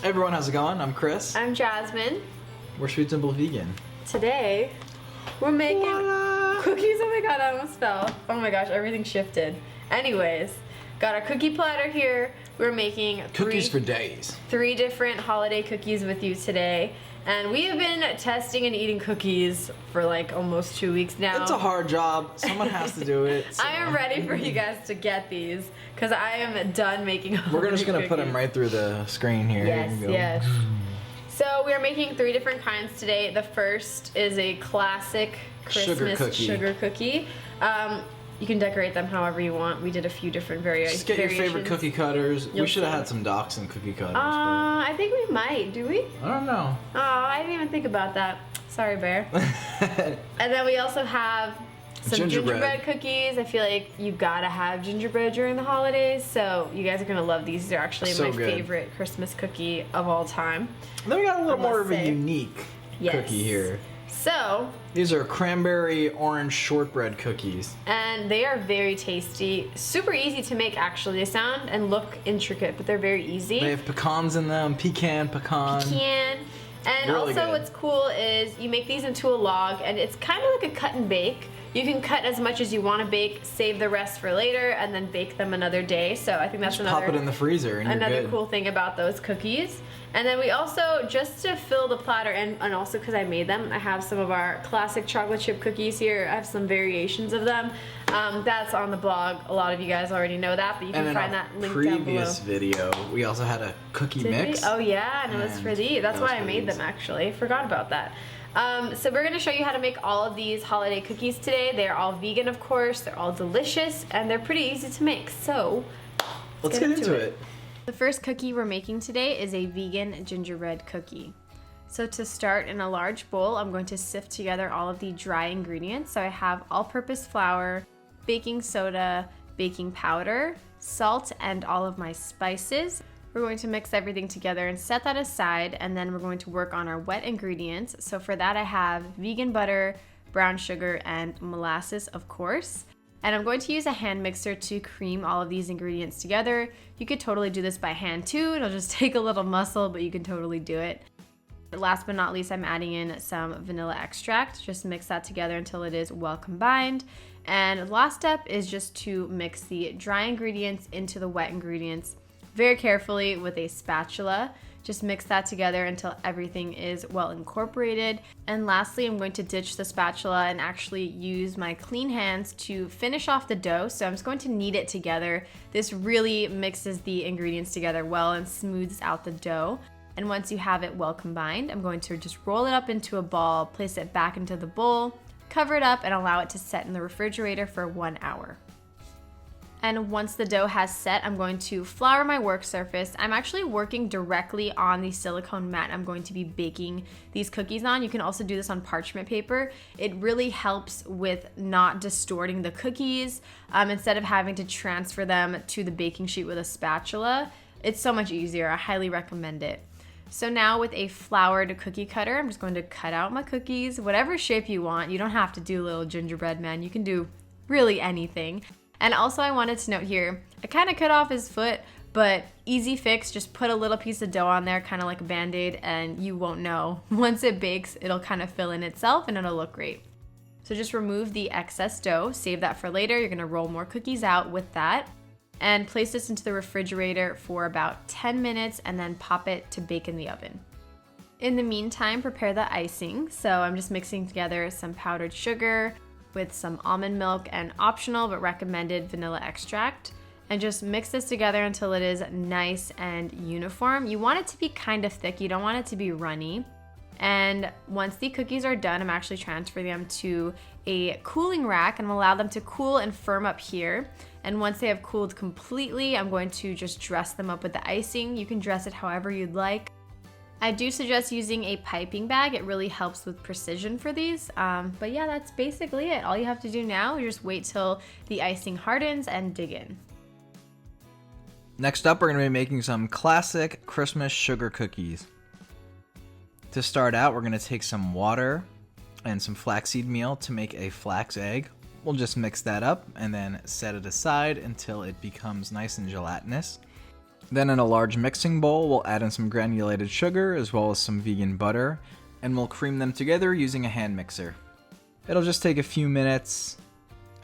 Hey everyone, how's it going? I'm Chris. I'm Jasmine. We're Sweet Simple Vegan. Today, we're making cookies. Oh my god, I almost fell. Oh my gosh, everything shifted. Anyways, got our cookie platter here. We're making Cookies for days. 3 different holiday cookies with you today. And we have been testing and eating cookies for like almost 2 weeks now. It's a hard job. Someone has to do it. So. I am ready for you guys to get these because I am done making holiday We're just going to put them cookies. right through the screen here. Yes, yes. So we are making 3 different kinds today. The first is a classic Christmas sugar cookie. You can decorate them however you want. We did a few different variations. Just get your favorite cookie cutters. We should have had some Dachshund cookie cutters. I think we might. Do we? I don't know. Oh, I didn't even think about that. Sorry, Bear. And then we also have some gingerbread cookies. I feel like you gotta have gingerbread during the holidays, so you guys are gonna love these. They're actually my favorite Christmas cookie of all time. And then we got a little more of a unique cookie here. So these are cranberry orange shortbread cookies. And they are very tasty. Super easy to make actually. They sound and look intricate, but they're very easy. They have pecans in them, pecan. And really also what's cool is you make these into a log and it's kind of like a cut and bake. You can cut as much as you want to bake, save the rest for later, and then bake them another day. So I think that's pop it in the freezer and another you're good. Cool thing about those cookies. And then we also, just to fill the platter, and also because I made them, I have some of our classic chocolate chip cookies here. I have some variations of them. That's on the blog. A lot of you guys already know that, but you can find that link down below. In a previous video, we also had a cookie mix. Oh yeah, and it was for these. That's why I made them actually. Forgot about that. So we're going to show you how to make all of these holiday cookies today. They're all vegan, of course. They're all delicious, and they're pretty easy to make. So let's get into it. The first cookie we're making today is a vegan gingerbread cookie. So to start, in a large bowl, I'm going to sift together all of the dry ingredients. So I have all-purpose flour, baking soda, baking powder, salt, and all of my spices. We're going to mix everything together and set that aside, and then we're going to work on our wet ingredients. So for that I have vegan butter, brown sugar, and molasses, of course. And I'm going to use a hand mixer to cream all of these ingredients together. You could totally do this by hand too. It'll just take a little muscle, but you can totally do it. Last but not least, I'm adding in some vanilla extract. Just mix that together until it is well combined. And the last step is just to mix the dry ingredients into the wet ingredients very carefully with a spatula. Just mix that together until everything is well incorporated. And lastly, I'm going to ditch the spatula and actually use my clean hands to finish off the dough. So I'm just going to knead it together. This really mixes the ingredients together well and smooths out the dough. And once you have it well combined, I'm going to just roll it up into a ball, place it back into the bowl, cover it up, and allow it to set in the refrigerator for 1 hour. And once the dough has set, I'm going to flour my work surface. I'm actually working directly on the silicone mat I'm going to be baking these cookies on. You can also do this on parchment paper. It really helps with not distorting the cookies. Instead of having to transfer them to the baking sheet with a spatula, it's so much easier. I highly recommend it. So now with a floured cookie cutter, I'm just going to cut out my cookies, whatever shape you want. You don't have to do little gingerbread man. You can do really anything. And also I wanted to note here, I kind of cut off his foot, but easy fix, just put a little piece of dough on there, kind of like a Band-Aid, and you won't know. Once it bakes, it'll kind of fill in itself and it'll look great. So just remove the excess dough, save that for later. You're gonna roll more cookies out with that and place this into the refrigerator for about 10 minutes and then pop it to bake in the oven. In the meantime, prepare the icing. So I'm just mixing together some powdered sugar with some almond milk and optional but recommended vanilla extract, and just mix this together until it is nice and uniform. You want it to be kind of thick, you don't want it to be runny. And once the cookies are done, I'm actually transferring them to a cooling rack and allow them to cool and firm up here. And once they have cooled completely, I'm going to just dress them up with the icing. You can dress it however you'd like. I do suggest using a piping bag. It really helps with precision for these. But yeah, that's basically it. All you have to do now is just wait till the icing hardens and dig in. Next up, we're going to be making some classic Christmas sugar cookies. To start out, we're going to take some water and some flaxseed meal to make a flax egg. We'll just mix that up and then set it aside until it becomes nice and gelatinous. Then in a large mixing bowl, we'll add in some granulated sugar as well as some vegan butter, and we'll cream them together using a hand mixer. It'll just take a few minutes,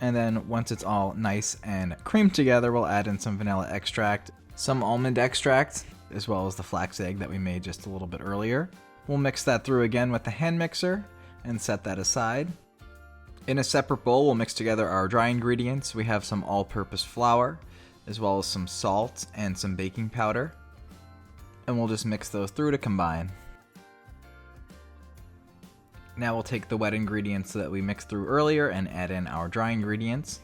and then once it's all nice and creamed together, we'll add in some vanilla extract, some almond extract, as well as the flax egg that we made just a little bit earlier. We'll mix that through again with the hand mixer and set that aside. In a separate bowl, we'll mix together our dry ingredients. We have some all-purpose flour, as well as some salt and some baking powder. And we'll just mix those through to combine. Now we'll take the wet ingredients that we mixed through earlier and add in our dry ingredients.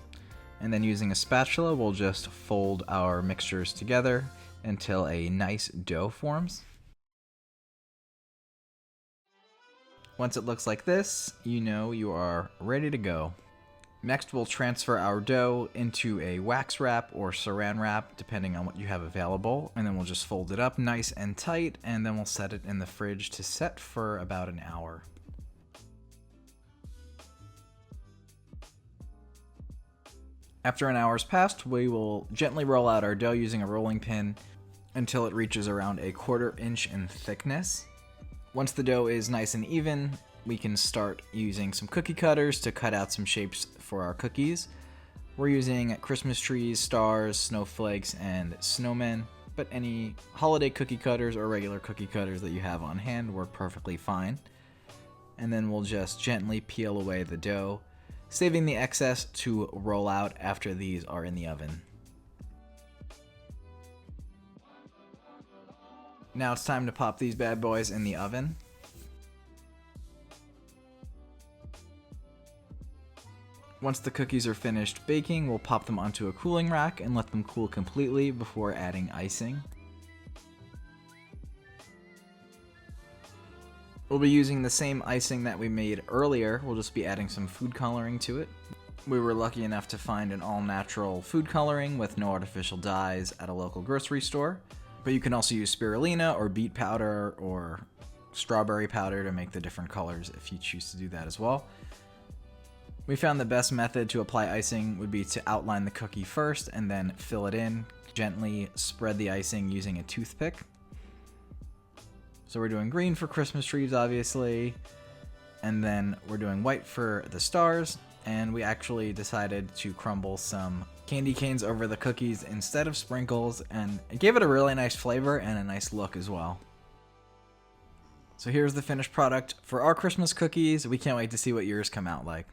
And then using a spatula, we'll just fold our mixtures together until a nice dough forms. Once it looks like this, you know you are ready to go. Next, we'll transfer our dough into a wax wrap or saran wrap, depending on what you have available. And then we'll just fold it up nice and tight, and then we'll set it in the fridge to set for about an hour. After an hour's passed, we will gently roll out our dough using a rolling pin until it reaches around 1/4 inch in thickness. Once the dough is nice and even, we can start using some cookie cutters to cut out some shapes for our cookies. We're using Christmas trees, stars, snowflakes, and snowmen, but any holiday cookie cutters or regular cookie cutters that you have on hand work perfectly fine. And then we'll just gently peel away the dough, saving the excess to roll out after these are in the oven. Now it's time to pop these bad boys in the oven. Once the cookies are finished baking, we'll pop them onto a cooling rack and let them cool completely before adding icing. We'll be using the same icing that we made earlier. We'll just be adding some food coloring to it. We were lucky enough to find an all-natural food coloring with no artificial dyes at a local grocery store. But you can also use spirulina or beet powder or strawberry powder to make the different colors if you choose to do that as well. We found the best method to apply icing would be to outline the cookie first and then fill it in. Gently spread the icing using a toothpick. So we're doing green for Christmas trees, obviously, and then we're doing white for the stars, and we actually decided to crumble some candy canes over the cookies instead of sprinkles, and it gave it a really nice flavor and a nice look as well. So here's the finished product for our Christmas cookies. We can't wait to see what yours come out like.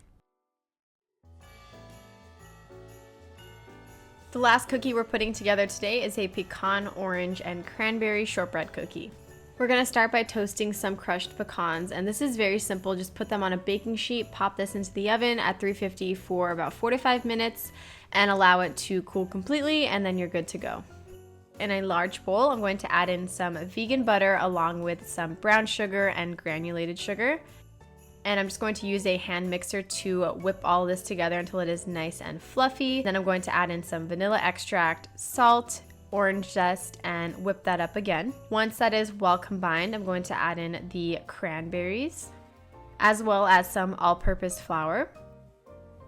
The last cookie we're putting together today is a pecan, orange, and cranberry shortbread cookie. We're going to start by toasting some crushed pecans, and this is very simple. Just put them on a baking sheet, pop this into the oven at 350 for about 45 minutes, and allow it to cool completely, and then you're good to go. In a large bowl, I'm going to add in some vegan butter along with some brown sugar and granulated sugar. And I'm just going to use a hand mixer to whip all this together until it is nice and fluffy. Then I'm going to add in some vanilla extract, salt, orange zest, and whip that up again. Once that is well combined, I'm going to add in the cranberries, as well as some all-purpose flour.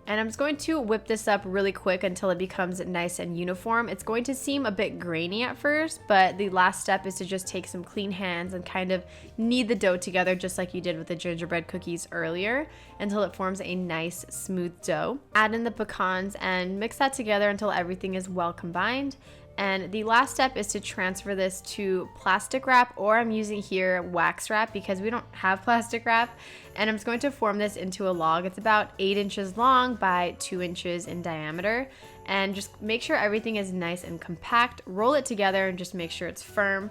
And I'm just going to whip this up really quick until it becomes nice and uniform. It's going to seem a bit grainy at first, but the last step is to just take some clean hands and kind of knead the dough together just like you did with the gingerbread cookies earlier until it forms a nice smooth dough. Add in the pecans and mix that together until everything is well combined. And the last step is to transfer this to plastic wrap, or I'm using here wax wrap because we don't have plastic wrap. And I'm just going to form this into a log. It's about 8 inches long by 2 inches in diameter. And just make sure everything is nice and compact. Roll it together and just make sure it's firm.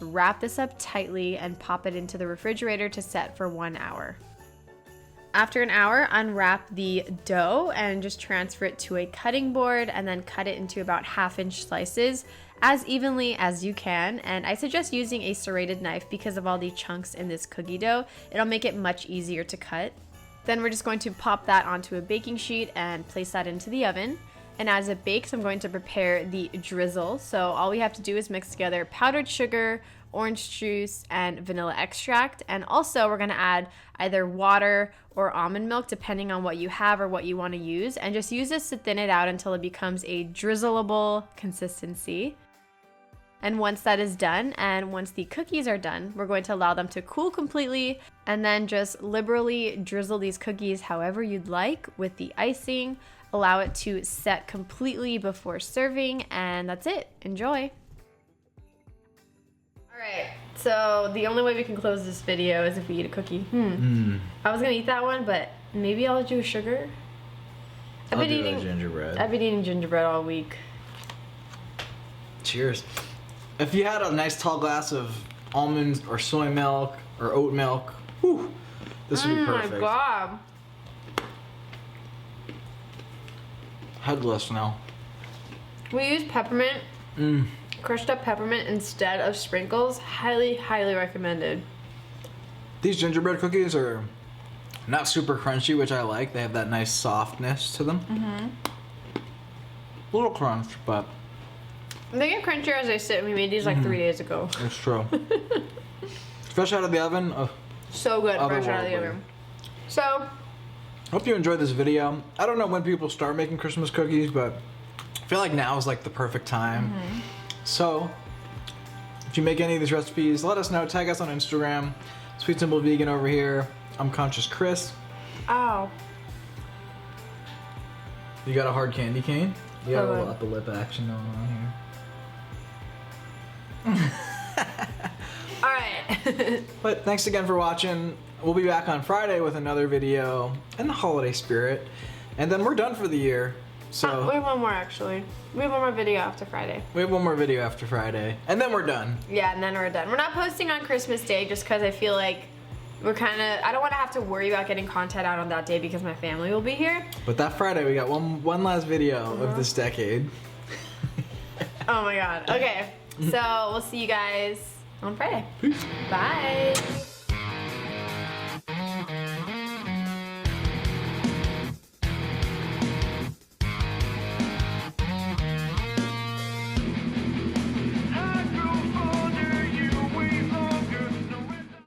Wrap this up tightly and pop it into the refrigerator to set for 1 hour. After an hour, unwrap the dough and just transfer it to a cutting board and then cut it into about 1/2 inch slices as evenly as you can. And I suggest using a serrated knife because of all the chunks in this cookie dough. It'll make it much easier to cut. Then we're just going to pop that onto a baking sheet and place that into the oven. And as it bakes, I'm going to prepare the drizzle. So all we have to do is mix together powdered sugar, orange juice, and vanilla extract. And also we're going to add either water or almond milk depending on what you have or what you want to use. And just use this to thin it out until it becomes a drizzleable consistency. And once that is done, and once the cookies are done, we're going to allow them to cool completely and then just liberally drizzle these cookies however you'd like with the icing. Allow it to set completely before serving, and that's it. Enjoy. All right, so the only way we can close this video is if we eat a cookie. I was gonna eat that one, but maybe I'll do sugar. I'll do gingerbread. I've been eating gingerbread all week. Cheers. If you had a nice tall glass of almond or soy milk or oat milk, whew, this would be perfect. Oh my god. Headless now. We use peppermint, crushed up peppermint instead of sprinkles. Highly, highly recommended. These gingerbread cookies are not super crunchy, which I like. They have that nice softness to them. A little crunch, but They get crunchier as they sit. We made these like 3 days ago. it's true. Fresh out of the oven. So good, fresh out of the oven. So, Hope you enjoyed this video. I don't know when people start making Christmas cookies, but I feel like now is like the perfect time. So, if you make any of these recipes, let us know. Tag us on Instagram. Sweet Simple Vegan over here. I'm Conscious Chris. ow. You got a hard candy cane? You got a little Good. upper lip action going on here. All right. But thanks again for watching. We'll be back on Friday with another video in the holiday spirit. And then we're done for the year. So we have one more actually. We have one more video after Friday. we have one more video after Friday. And then we're done. Yeah, and then we're done. We're not posting on Christmas Day just because I feel like we're kind of, I don't want to have to worry about getting content out on that day because my family will be here. But that Friday we got one last video of this decade. Oh my god. Okay. So we'll see you guys on Friday. Bye.